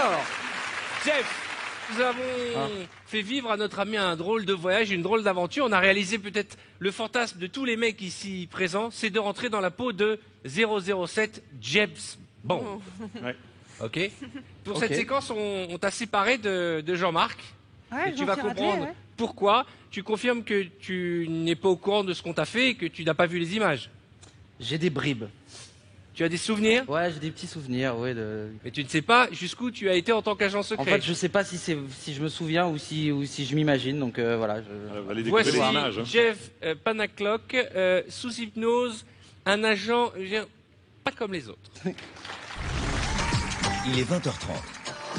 Alors, Jeff, nous avons fait vivre à notre ami un drôle de voyage, une drôle d'aventure. On a réalisé peut-être le fantasme de tous les mecs ici présents, c'est de rentrer dans la peau de 007 James Bond. Ouais. Ok. Pour cette séquence, on t'a séparé de Jean-Marc. Ouais, Et tu vas comprendre pourquoi. Tu confirmes que tu n'es pas au courant de ce qu'on t'a fait et que tu n'as pas vu les images. J'ai des bribes. Tu as des souvenirs, Ouais, j'ai des petits souvenirs, ouais. mais tu ne sais pas jusqu'où tu as été en tant qu'agent secret. En fait, je sais pas si je me souviens ou si je m'imagine, donc voilà. Alors, vous allez découvrir Voici les images. Hein. Jeff Panaclock, sous hypnose, un agent pas comme les autres. Il est 20h30.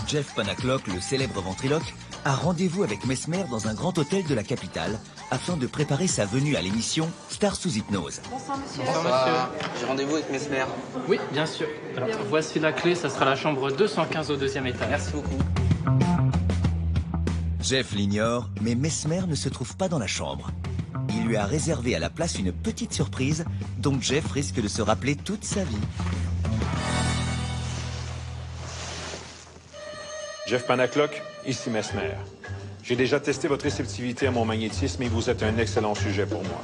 Jeff Panaclock, le célèbre ventriloque, a rendez-vous avec Mesmer dans un grand hôtel de la capitale afin de préparer sa venue à l'émission Star sous hypnose. Bonsoir, monsieur. Bonsoir, monsieur. J'ai rendez-vous avec Mesmer. Oui, bien sûr. Alors, voici la clé, ça sera la chambre 215 au 2e étage. Merci beaucoup. Jeff l'ignore, mais Mesmer ne se trouve pas dans la chambre. Il lui a réservé à la place une petite surprise dont Jeff risque de se rappeler toute sa vie. Jeff Panaclock, ici Mesmer. J'ai déjà testé votre réceptivité à mon magnétisme et vous êtes un excellent sujet pour moi.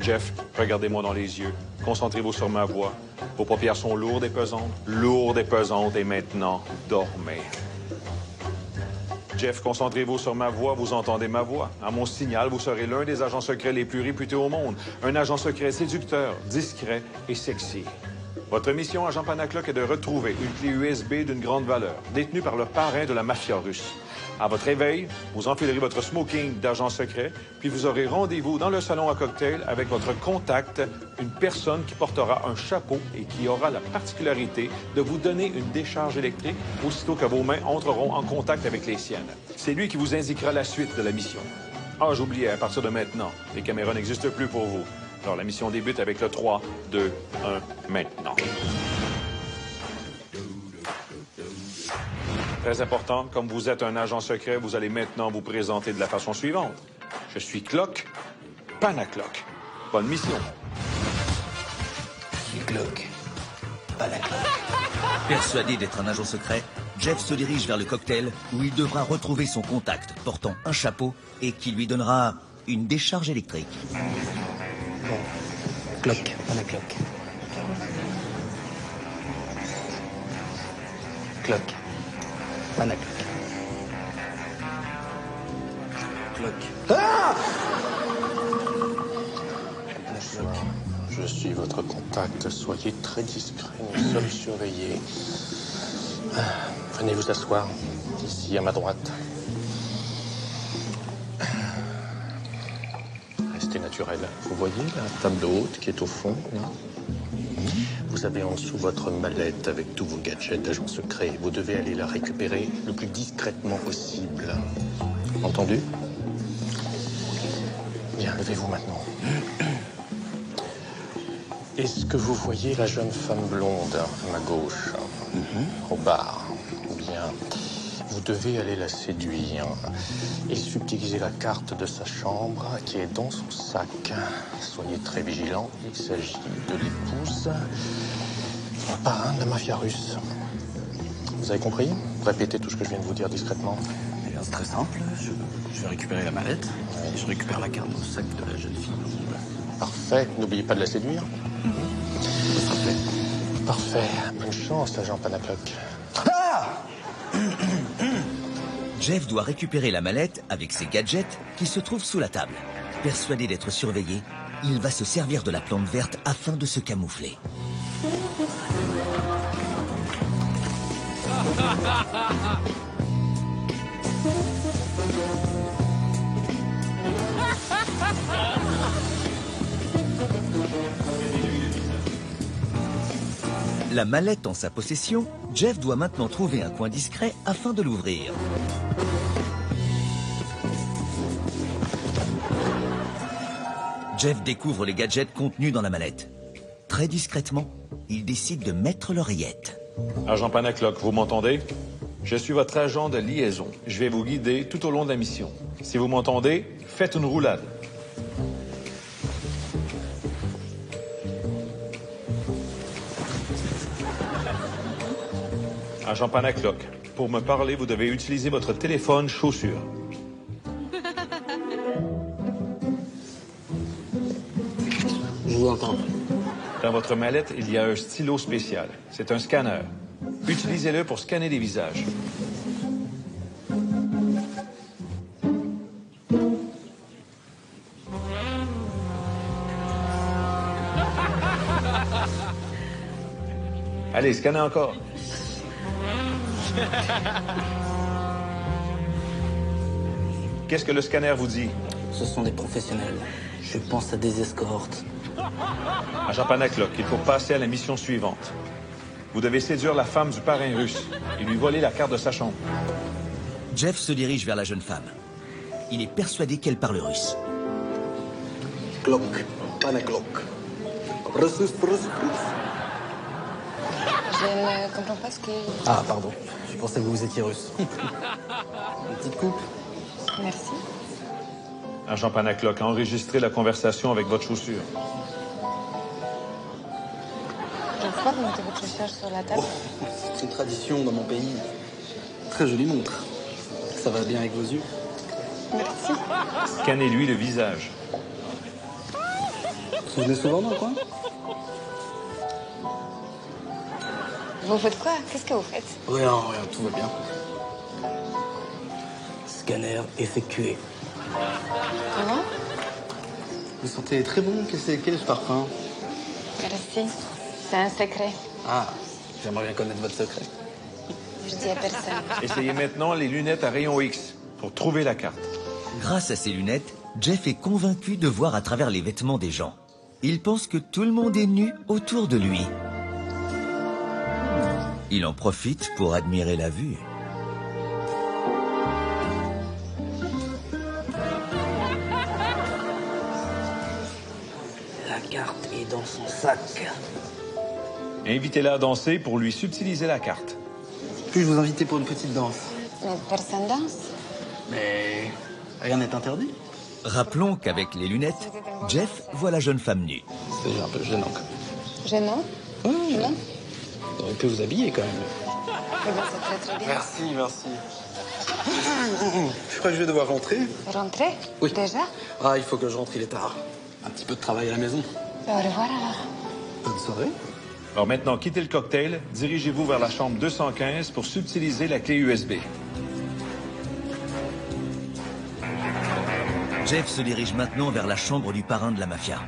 Jeff, regardez-moi dans les yeux. Concentrez-vous sur ma voix. Vos paupières sont lourdes et pesantes, et maintenant, dormez. Jeff, concentrez-vous sur ma voix, vous entendez ma voix. À mon signal, vous serez l'un des agents secrets les plus réputés au monde. Un agent secret séducteur, discret et sexy. Votre mission, agent Panaclock, est de retrouver une clé USB d'une grande valeur, détenue par le parrain de la mafia russe. À votre réveil, vous enfilerez votre smoking d'agent secret, puis vous aurez rendez-vous dans le salon à cocktail avec votre contact, une personne qui portera un chapeau et qui aura la particularité de vous donner une décharge électrique aussitôt que vos mains entreront en contact avec les siennes. C'est lui qui vous indiquera la suite de la mission. Ah, j'oubliais, à partir de maintenant, les caméras n'existent plus pour vous. Alors, la mission débute avec le 3, 2, 1, maintenant. Très important, comme vous êtes un agent secret, vous allez maintenant vous présenter de la façon suivante. Je suis Clock, Panaclock. Bonne mission. Clock. Panaclock. Persuadé d'être un agent secret, Jeff se dirige vers le cocktail où il devra retrouver son contact portant un chapeau et qui lui donnera une décharge électrique. Clock, Panaclock. Clock. Panaclock. Clock. Bonsoir. Je suis votre contact. Soyez très discret. Nous sommes surveillés. Venez vous asseoir, ici à ma droite. Restez naturel. Vous voyez la table haute qui est au fond, là? Vous avez en dessous votre mallette avec tous vos gadgets d'agent secret. Vous devez aller la récupérer le plus discrètement possible. Entendu? Bien, levez-vous maintenant. Est-ce que vous voyez la jeune femme blonde à ma gauche, au bar? Bien. Vous devez aller la séduire et subtiliser la carte de sa chambre qui est dans son sac. Soyez très vigilants, il s'agit de l'épouse d'un parrain de la mafia russe. Vous avez compris? Répétez tout ce que je viens de vous dire discrètement. Eh bien, c'est très simple. Je vais récupérer la mallette et je récupère la carte dans le sac de la jeune fille. Parfait. N'oubliez pas de la séduire. Parfait. Parfait. Bonne chance, agent Panaclock. Jeff doit récupérer la mallette avec ses gadgets qui se trouvent sous la table. Persuadé d'être surveillé, il va se servir de la plante verte afin de se camoufler. La mallette en sa possession, Jeff doit maintenant trouver un coin discret afin de l'ouvrir. Jeff découvre les gadgets contenus dans la mallette. Très discrètement, il décide de mettre l'oreillette. Agent Panaclock, vous m'entendez? Je suis votre agent de liaison. Je vais vous guider tout au long de la mission. Si vous m'entendez, faites une roulade. Agent Panaclock, pour me parler, vous devez utiliser votre téléphone chaussure. Je vous entends. Dans votre mallette, il y a un stylo spécial. C'est un scanner. Utilisez-le pour scanner les visages. Allez, scannez encore. Qu'est-ce que le scanner vous dit? Ce sont des professionnels. Je pense à des escortes. Agent Panacloc, il faut passer à la mission suivante. Vous devez séduire la femme du parrain russe et lui voler la carte de sa chambre. Jeff se dirige vers la jeune femme. Il est persuadé qu'elle parle russe. Glock. Panacloc. Russus. Je ne comprends pas ce que... Ah, pardon. Je pensais que vous étiez russe. Une petite coupe. Merci. Agent Panacloc, enregistrez la conversation avec votre chaussure. Je ne peux pas vous mettez votre chaussure sur la table. Oh, c'est une tradition dans mon pays. Très jolie montre. Ça va bien avec vos yeux. Merci. Scannez-lui le visage. Vous venez souvent dans le coin? Vous faites quoi? Qu'est-ce que vous faites? Rien, tout va bien. Scanner effectué. Comment? Vous sentez très bon. Quel parfum? Merci. C'est un secret. Ah, j'aimerais bien connaître votre secret. Je dis à personne. Essayez maintenant les lunettes à rayon X pour trouver la carte. Grâce à ses lunettes, Jeff est convaincu de voir à travers les vêtements des gens. Il pense que tout le monde est nu autour de lui. Il en profite pour admirer la vue. La carte est dans son sac. Invitez-la à danser pour lui subtiliser la carte. Puis-je vous inviter pour une petite danse? Mais personne danse. Mais rien n'est interdit. Rappelons qu'avec les lunettes, Jeff voit la jeune femme nue. C'est un peu gênant. Gênant? Oui, Non? Vous auriez pu vous habiller quand même. Eh bien, c'est très bien. Merci. Je crois que je vais devoir rentrer. Rentrez? Oui. Déjà? Ah, il faut que je rentre, il est tard. Un petit peu de travail à la maison. Au revoir alors. Bonne soirée. Alors maintenant, quittez le cocktail, dirigez-vous vers la chambre 215 pour subtiliser la clé USB. Jeff se dirige maintenant vers la chambre du parrain de la mafia.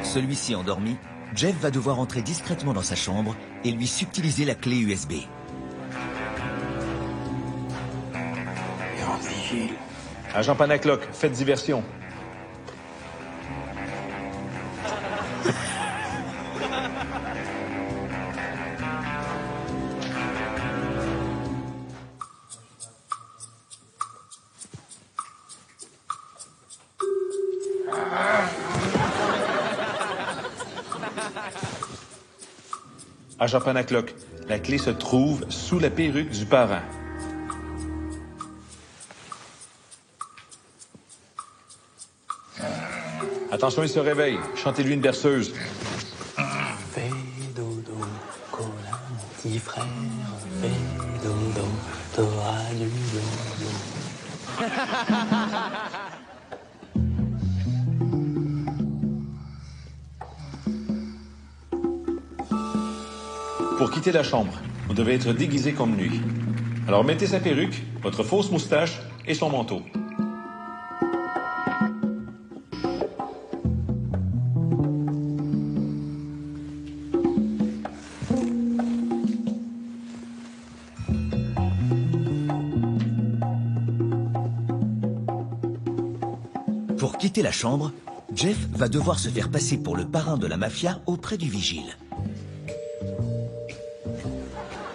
Celui-ci endormi, Jeff va devoir entrer discrètement dans sa chambre et lui subtiliser la clé USB. Grand vigile. Agent Panacloc, faites diversion. Agent Panacloc, la clé se trouve sous la perruque du parrain. Attention, il se réveille. Chantez-lui une berceuse. Fais dodo, cola, mon petit frère. Fais dodo, t'auras du dodo. Pour quitter la chambre, vous devez être déguisé comme lui. Alors mettez sa perruque, votre fausse moustache et son manteau. Pour quitter la chambre, Jeff va devoir se faire passer pour le parrain de la mafia auprès du vigile.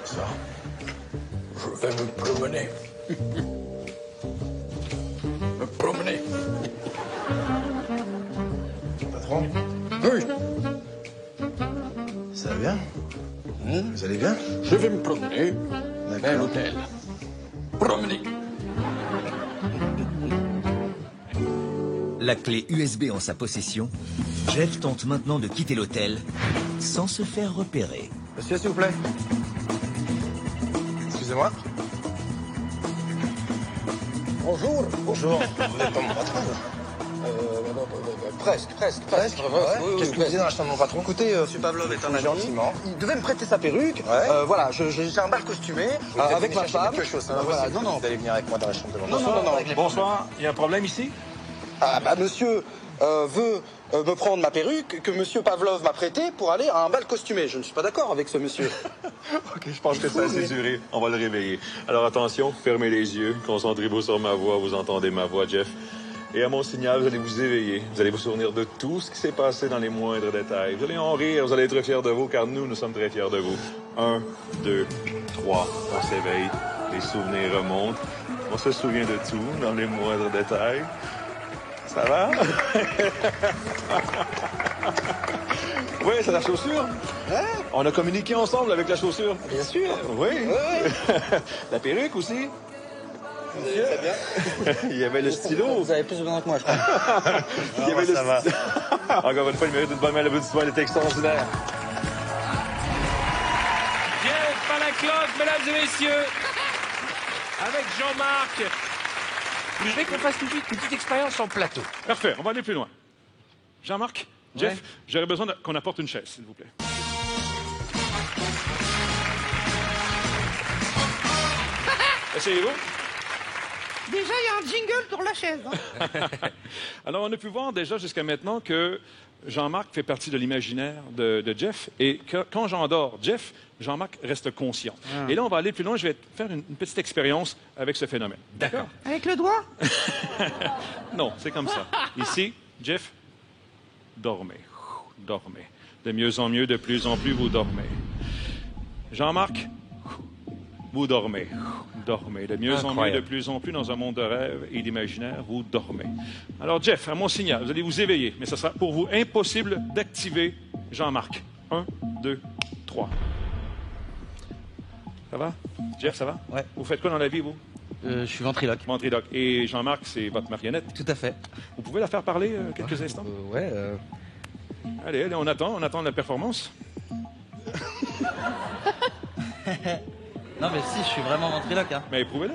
Ça, je vais me promener. Me promener. Patron? Oui. Ça va bien? Vous allez bien? Je vais me promener. D'accord. À l'hôtel. Promener. La clé USB en sa possession, Jeff tente maintenant de quitter l'hôtel sans se faire repérer. Monsieur, s'il vous plaît. Excusez-moi. Bonjour. Bonjour. Vous n'êtes pas mon patron? Presque. Qu'est-ce que vous disiez dans la chambre de mon patron? Écoutez, M. Pavlov est un ami. Gentiment. Il devait me prêter sa perruque. Voilà, j'ai un bal costumé avec ma femme. Quelque chose. Voilà, non. Vous allez venir avec moi dans la chambre de mon patron. Non. Bonsoir. Il y a un problème ici? Ah, bah, monsieur veut me prendre ma perruque que monsieur Pavlov m'a prêtée pour aller à un bal costumé. Je ne suis pas d'accord avec ce monsieur. OK, je pense que c'est assez duré. On va le réveiller. Alors attention, fermez les yeux, concentrez-vous sur ma voix, vous entendez ma voix, Jeff. Et à mon signal, vous allez vous éveiller. Vous allez vous souvenir de tout ce qui s'est passé dans les moindres détails. Vous allez en rire, vous allez être fiers de vous, car nous sommes très fiers de vous. 1, 2, 3, on s'éveille. Les souvenirs remontent. On se souvient de tout dans les moindres détails. Ça va? Oui, c'est la chaussure. Hein? On a communiqué ensemble avec la chaussure. Bien sûr. Oui. Oui. La perruque aussi. C'est bien. Il y avait le stylo. Vous avez plus besoin que moi, je crois. Il y avait ça va. Encore une fois, il mérite une bonne main à l'applaudissement. Il était extraordinaire. Jeff à la cloque, mesdames et messieurs, avec Jean-Marc. Je voudrais qu'on fasse tout de suite une petite expérience en plateau. Parfait, on va aller plus loin. Jean-Marc, Jeff, j'aurais besoin qu'on apporte une chaise, s'il vous plaît. Essayez-vous. Déjà, il y a un jingle pour la chaise. Hein. Alors, on a pu voir déjà jusqu'à maintenant que Jean-Marc fait partie de l'imaginaire de Jeff. Et quand j'endors Jeff, Jean-Marc reste conscient. Et là, on va aller plus loin. Je vais faire une petite expérience avec ce phénomène. D'accord? Avec le doigt? Non, c'est comme ça. Ici, Jeff, dormez. Dormez. De mieux en mieux, de plus en plus, vous dormez. Jean-Marc, vous dormez. Dormez. De mieux en mieux, de plus en plus, dans un monde de rêve et d'imaginaire, vous dormez. Alors, Jeff, à mon signal, vous allez vous éveiller, mais ce sera pour vous impossible d'activer Jean-Marc. 1, 2, 3. Ça va? Jeff, ça va? Ouais. Vous faites quoi dans la vie, vous? Je suis ventriloque. Ventriloque. Et Jean-Marc, c'est votre marionnette? Tout à fait. Vous pouvez la faire parler quelques instants? Ouais. Allez, on attend la performance. Non, mais si, je suis vraiment ventriloque. Hein. Mais éprouvez-le.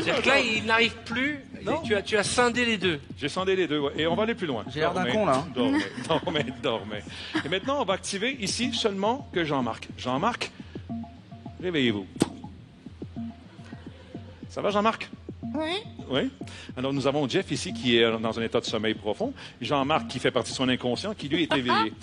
C'est-à-dire que là, il n'arrive plus. Non. Tu as scindé les deux. J'ai scindé les deux, ouais. Et on va aller plus loin. J'ai l'air d'un con, là. Hein. Dormez. Et maintenant, on va activer ici seulement que Jean-Marc. Jean-Marc, réveillez-vous. Ça va, Jean-Marc? Oui. Oui. Alors, nous avons Jeff ici qui est dans un état de sommeil profond. Jean-Marc qui fait partie de son inconscient, qui lui est éveillé.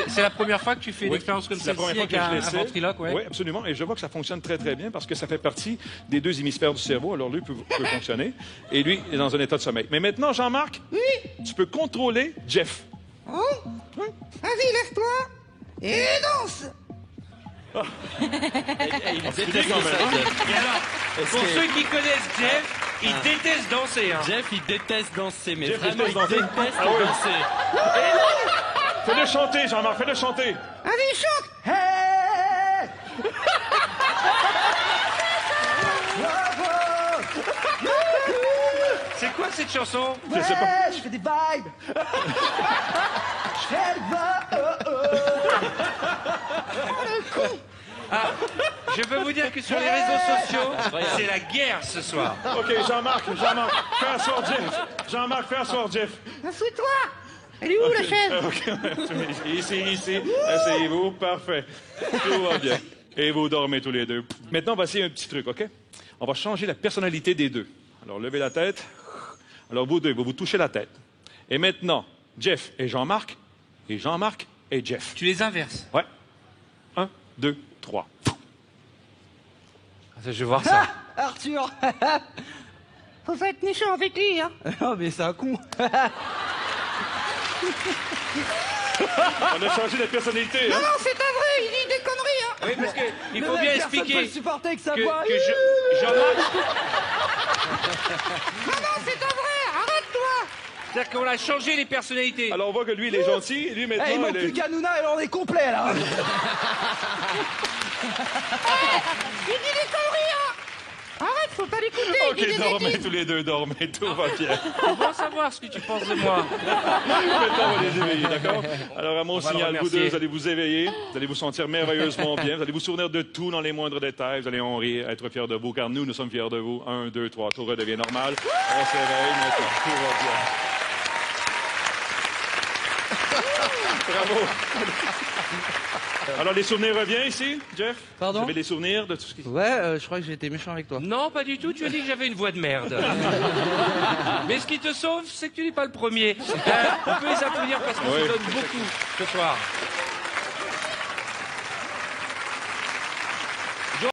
C'est la première fois que tu fais une Oui, expérience comme c'est la celle-ci première fois avec que je un l'essaie. ventriloque, ouais. Oui, absolument. Et je vois que ça fonctionne très, très bien parce que ça fait partie des deux hémisphères du cerveau. Alors, lui peut fonctionner. Et lui est dans un état de sommeil. Mais maintenant, Jean-Marc, tu peux contrôler Jeff. Oh. Vas-y, lève-toi et danse. Et alors, pour ceux qui connaissent Jeff, il déteste danser. Hein. Jeff, il déteste danser, mais Jeff, vraiment, il danser. déteste Ah oui. danser. Fais-le chanter, Jean-Marc, fais-le chanter. Vas-y, chante. Hey! C'est quoi cette chanson? Je sais pas. Je fais des vibes. Je fais des vibes. Ah, je peux vous dire que sur les réseaux sociaux, c'est la guerre ce soir. OK, Jean-Marc, fais asseoir Jeff. Jean-Marc, fais asseoir Jeff. Assois-toi. Elle est où, la chaise? OK, ici. Asseyez-vous, parfait. Tout va bien. Et vous dormez tous les deux. Maintenant, on va essayer un petit truc, OK? On va changer la personnalité des deux. Alors, levez la tête. Alors, vous deux, vous vous touchez la tête. Et maintenant, Jeff et Jean-Marc, et Jean-Marc et Jeff. Tu les inverses. Ouais. 1, 2, 3. Je vais voir ça. Arthur. Faut pas être méchant avec lui, hein. Oh, mais c'est un con. On a changé la personnalité, hein? Non, c'est pas vrai, il dit des conneries, hein. Oui, parce qu'il faut bien expliquer Peut le supporter avec sa que, voix. Jean-Marc, Non, c'est pas vrai, arrête-toi. c'est-à-dire qu'on a changé les personnalités. Alors, on voit que lui, il est gentil, et lui, maintenant, Il manque il est... plus qu'Hanouna, et là, on est complet, là. Il dit des conneries, hein. Arrête Faut pas l'écouter. il dit OK, des dormez, bêtises. tous les deux, dormez. Tout va bien. C'est bon savoir ce que tu penses de moi. Maintenant, on va les éveiller, d'accord? Alors, à mon On va le signal, vous remercier. deux, vous allez vous éveiller. Vous allez vous sentir merveilleusement bien. Vous allez vous souvenir de tout dans les moindres détails. Vous allez en rire, être fiers de vous, car nous fiers de vous. 1, 2, 3, tout redevient normal. On s'éveille maintenant. Tout va bien. Bravo. Alors, les souvenirs reviennent ici, Jeff? Pardon? Vous avez des souvenirs de tout ce qui... Ouais, je crois que j'ai été méchant avec toi. Non, pas du tout. Tu as dit que j'avais une voix de merde. Mais ce qui te sauve, c'est que tu n'es pas le premier. On peut les applaudir parce qu'on se donne beaucoup ce soir.